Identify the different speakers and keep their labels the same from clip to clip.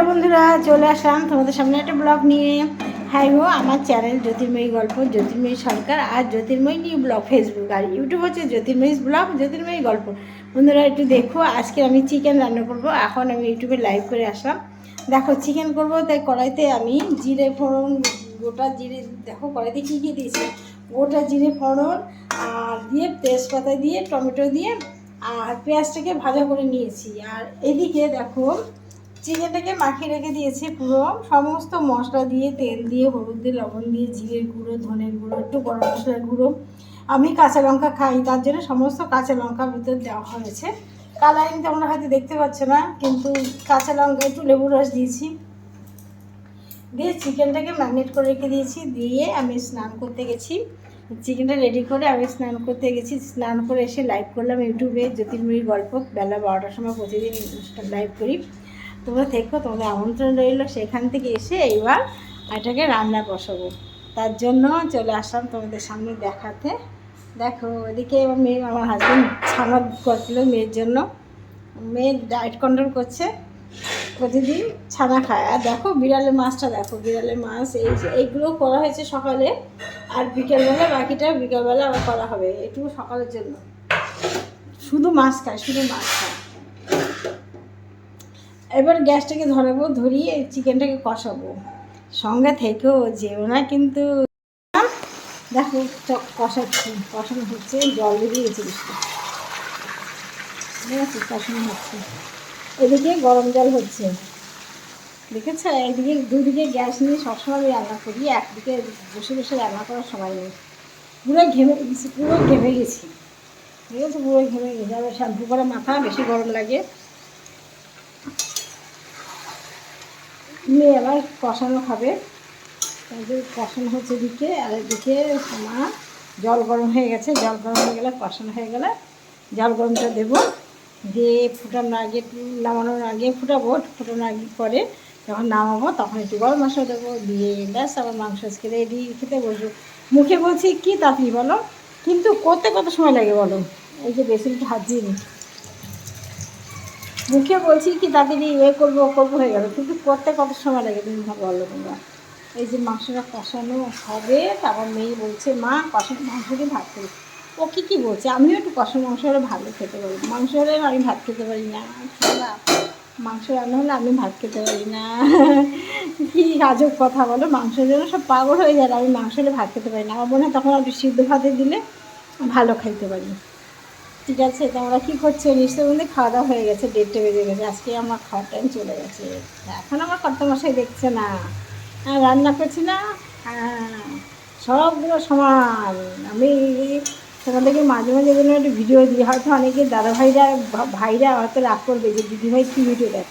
Speaker 1: বন্ধুরা চলে আসলাম তোমাদের সামনে একটা ব্লগ নিয়ে। হ্যাঁ গো, আমার চ্যানেল জ্যোতির্ময়ী গল্প, জ্যোতির্ময়ী সরকার আর জ্যোতির্ময়ী নিউ ব্লগ। ফেসবুক আর ইউটিউব হচ্ছে জ্যোতির্ময়ী ব্লগ, জ্যোতির্ময়ী গল্প। বন্ধুরা একটু দেখো, আজকে আমি চিকেন রান্না করবো। এখন আমি ইউটিউবে লাইভ করে আসলাম। দেখো চিকেন করব, তাই কড়াইতে আমি জিরে ফোড়ন, গোটা জিরে, দেখো কড়াইতে কী কী দিয়েছি, গোটা জিরে ফোড়ন আর দিয়ে তেজপাতা দিয়ে টমেটো দিয়ে আর পেঁয়াজটাকে ভাজা করে নিয়েছি। আর এদিকে দেখো চিকেনটাকে মাখিয়ে রেখে দিয়েছি পুরো সমস্ত মশলা দিয়ে, তেল দিয়ে, হলুদ দিয়ে, লবণ দিয়ে, জিরের গুঁড়ো, ধনের গুঁড়ো, একটু গরম মশলার গুঁড়ো। আমি কাঁচা লঙ্কা খাই, তার জন্য সমস্ত কাঁচা লঙ্কা ভিতর দেওয়া হয়েছে। কালারিং তোমরা হয়তো দেখতে পাচ্ছ না, কিন্তু কাঁচা লঙ্কা একটু লেবু রস দিয়েছি। দিয়ে চিকেনটাকে ম্যারিনেট করে রেখে দিয়েছি। দিয়ে আমি স্নান করতে গেছি, চিকেনটা রেডি করে আমি স্নান করতে গেছি। স্নান করে এসে লাইভ করলাম ইউটিউবে জ্যোতির্ময়ী গল্প। বেলা 12টার সময় প্রতিদিন লাইভ করি। তোমরা থেকো, তোমাদের আমন্ত্রণ রইল। সেখান থেকে এসে এইবার এটাকে রান্না বসাবো, তার জন্য চলে আসলাম তোমাদের সামনে দেখাতে। দেখো ওদিকে মেয়ে, আমার হাজব্যান্ড ছানা করছিল মেয়ের জন্য। মেয়ে ডায়েট কন্ট্রোল করছে, প্রতিদিন ছানা খায়। আর দেখো বিড়ালের মাছটা, দেখো বিড়ালের মাছ, এইগুলো করা হয়েছে সকালে। আর বিকেলবেলা বাকিটা বিকেলবেলা আবার করা হবে, এটুকু সকালের জন্য। শুধু মাছ খায়, শুধু মাছ খায়। এবার গ্যাসটাকে ধরাবো, ধরিয়ে চিকেনটাকে কষাবো। সঙ্গে থেকেও যেও না কিন্তু। দেখো কষানো হচ্ছে, জল বেরিয়ে গেছে বেশি, ঠিক আছে, কষানো হচ্ছে। এদিকে গরম জল হচ্ছে, দেখেছো। একদিকে দুদিকে গ্যাস নিয়ে সবসময় আমি রান্না করি, একদিকে বসে বসে রান্না করার সময় নেই। পুরো ঘেমে গেছি, পুরো ঘেমে গেছি, ঠিক আছে, পুরো ঘেমে গেছি। আবার শ্যাম্পু করা মাথা, বেশি গরম লাগে। মেয়ে আবার কষানো খাবে, কষানো হচ্ছে এদিকে। আর এদিকে আমার জল গরম হয়ে গেছে। জল গরম হয়ে গেলে, কষানো হয়ে গেলে জল গরমটা দেবো। দিয়ে ফুটানোর আগে, নামানোর আগে ফুটাবো, ফুটানোর আগে পরে যখন নামাবো তখন একটু গরম মশলা দেবো। দিয়ে ব্যাস আমার মাংস আজকে রেডি, খেতে বসবো। মুখে বলছি কি তাড়াতাড়ি বলো, কিন্তু করতে কত সময় লাগে বলো। এই যে বেসিনটা হাত দিয়ে নিই, মুখে বলছি কি তাড়াতাড়ি করবো করবো হয়ে গেল, কিন্তু করতে কত সময় লাগে তুমি বলো তোমরা। এই যে মাংসটা কষানো হবে, তারপর মেয়ে বলছে মা কষানো মাংস দিয়ে ভাত করি। ও কী বলছে, আমিও একটু কষানো মাংস হলে ভালো খেতে পারি, মাংস হলে আমি ভাত খেতে পারি না। মাংস রান্না হলে আমি ভাত খেতে পারি না। কী আজব কথা বলো, মাংসের জন্য সব পাগল হয়ে যায়, আমি মাংস হলে ভাত খেতে পারি না। আমার মনে হয় তখন একটু সিদ্ধ ভাতে দিলে ভালো খাইতে পারি। ঠিক আছে, তোমরা কী করছো নিশ্চয়ই? মধ্যে খাওয়া দাওয়া হয়ে গেছে, 1:30 বেজে গেছে। আজকে আমার খাওয়ার টাইম চলে গেছে। এখন আমার কর্তামশাই দেখছে না, রান্না করছি না। হ্যাঁ, সবগুলো সমান। আমি তোমাদেরকে মাঝে মাঝে এগুলো একটু ভিডিও দিই, হয়তো অনেকে ভাইরা হয়তো রাগ করবে যে দিদিভাই কী ভিডিও দেয়,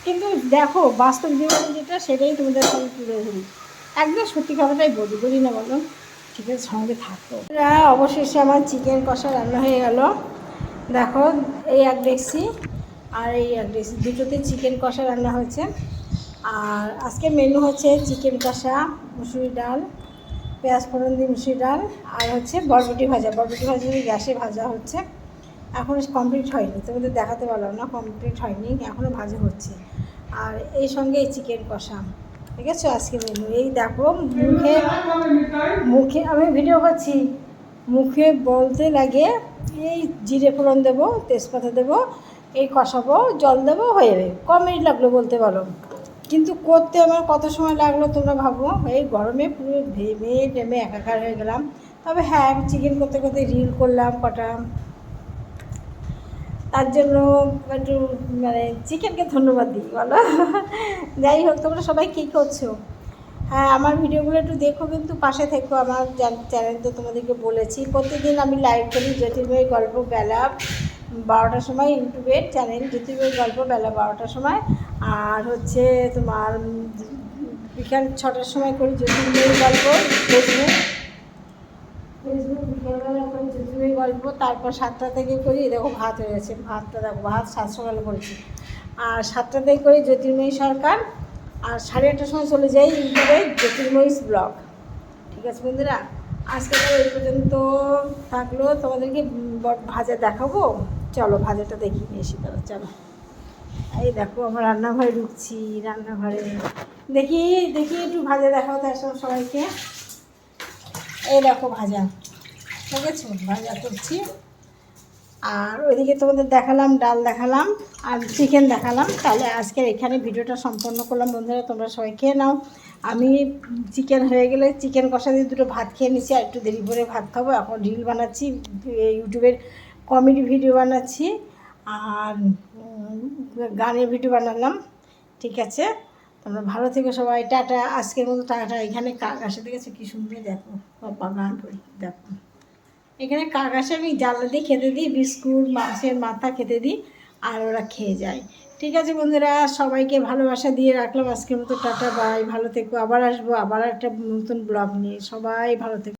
Speaker 1: কিন্তু দেখো বাস্তব জীবনে যেটা সেটাই তোমাদের সঙ্গে তুলে ধরি। একদম সত্যি কথাটাই বলি না বলো। ঠিক আছে, সঙ্গে থাকো। অবশেষে আমার চিকেন কষা রান্না হয়ে গেল। দেখো এই এক ডেকচি আর এই এক ডেকচি, দুটোতে চিকেন কষা রান্না হয়েছে। আর আজকে মেনু হচ্ছে চিকেন কষা, মুসুরি ডাল, পেঁয়াজ ফোড়ন দিয়ে মুসুরি ডাল, আর হচ্ছে বরবটি ভাজা। বরবটি ভাজা গ্যাসে ভাজা হচ্ছে, এখনও কমপ্লিট হয়নি, তোমাদের দেখাতে পারলাম না, কমপ্লিট হয়নি, এখনও ভাজা হচ্ছে। আর এই সঙ্গে এই চিকেন কষা, ঠিক আছে আজকে মেনু। এই দেখো মুখে আমি ভিডিও করছি, মুখে বলতে লাগে এই জিরে ফোড়ন দেবো, তেজপাতা দেবো, এই কষাবো, জল দেবো, হয়ে যাবে। কম মিনিট লাগলো বলতে পারো, কিন্তু করতে আমার কত সময় লাগলো তোমরা ভাবো। এই গরমে পুরো টেমে একাকার হয়ে গেলাম। তবে হ্যাঁ, চিকেন করতে করতে রিল করলাম কটা, তার জন্য একটু মানে চিকেনকে ধন্যবাদ দিই বলো। যাই হোক, তোমরা সবাই কী করছো? হ্যাঁ, আমার ভিডিওগুলো একটু দেখো, কিন্তু পাশে থেকো। আমার চ্যানেল তো তোমাদেরকে বলেছি, প্রতিদিন আমি লাইভ করি জ্যোতির্ময়ী গল্প বেলা 12টার সময়, ইউটিউবের চ্যানেল জ্যোতির্ময়ী গল্প বেলা 12টার সময়। আর হচ্ছে তোমার বিকাল 6টার সময় করি জ্যোতির্ময়ী গল্প ফেসবুক বিকেলবেলা করি জ্যোতির্ময়ী গল্প। তারপর 7টা থেকে করি, দেখো ভাত হয়ে গেছে, ভাতটা দেখো, ভাত 7 সকালে করেছি। আর 7টা থেকে করি জ্যোতির্ময়ী সরকার। আর 8:30টার সময় চলে যাই ইউটিউবে জ্যোতির্ময়ী ব্লগ। ঠিক আছে বন্ধুরা, আজকে তো এই পর্যন্ত থাকলো। তোমাদেরকে ভাজা দেখাবো, চলো ভাজাটা দেখিয়ে নিয়ে এসি, চলো। এই দেখো আমার রান্নাঘরে ঢুকছি, রান্নাঘরে দেখি দেখি একটু ভাজা দেখাও তো সবাইকে। এই দেখো ভাজা, দেখেছো ভাজা করছি। আর ওইদিকে তোমাদের দেখালাম ডাল দেখালাম আর চিকেন দেখালাম। তাহলে আজকের এখানে ভিডিওটা সম্পন্ন করলাম বন্ধুরা, তোমরা সবাই খেয়ে নাও। আমি চিকেন হয়ে গেলে চিকেন কষা দিয়ে দুটো ভাত খেয়ে নিচ্ছি, আর একটু দেরি করে ভাত খাবো। এখন রিল বানাচ্ছি, ইউটিউবের কমেডি ভিডিও বানাচ্ছি আর গানের ভিডিও বানালাম। ঠিক আছে, তোমরা ভালো থেকো সবাই, টাটা। আজকের মতো টাটা। এখানে কাক আসে, দেখেছো কী সুন্দর, দেখো বাগান করি, দেখো এখানে কাক আসে, আমি জ্বালা দিয়ে খেতে দিই, বিস্কুট মাছের মাথা খেতে দিই আর ওরা খেয়ে যায়। ঠিক আছে বন্ধুরা, সবাইকে ভালোবাসা দিয়ে রাখলাম। আজকের মতো টাটা, বাই, ভালো থেকো। আবার আসবো আবার একটা নতুন ব্লগ নিয়ে, সবাই ভালো থেকো।